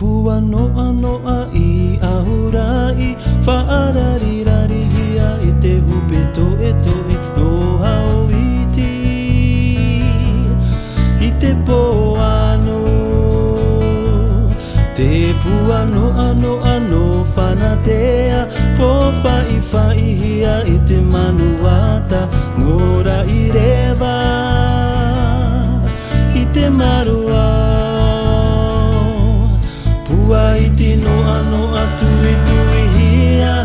pua noa noa i ahurai, whaarirari hia e te hupe toe toe no hao iti. I te poano, te pua noa noa no whanatea, po whai whai hia i te manuata, ngora i rewa, i te marua. Pua i tino ano atui tui hia,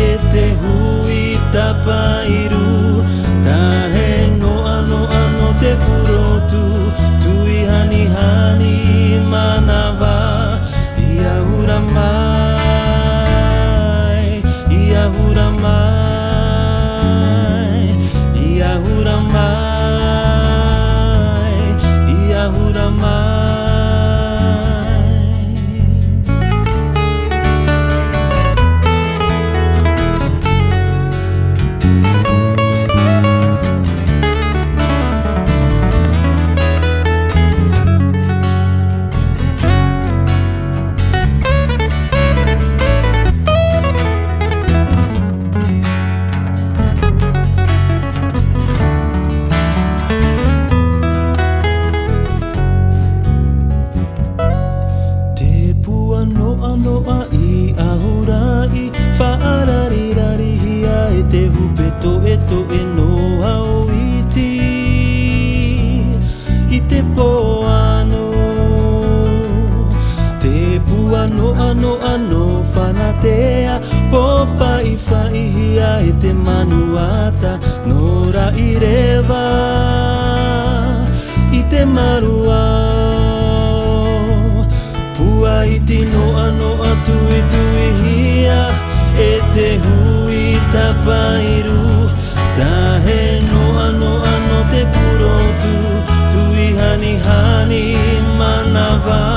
e te hui tapairu, tahe no ano ano te purotu, tui hani hani manawa, ia hura mai, ia hura mai, ia hura mai, ia hura mai. Noa i ahurai, whaarirari hia e te hupe toe toe no hao iti. I te poano, te pua noa noa no whanatea, po whai whai hia e te manuata, ngora i rewa, i te marua. Pua i tino ano atui tui hia, e te hui tapairu, tahe no ano ano te purotu, tui hani hani manawa.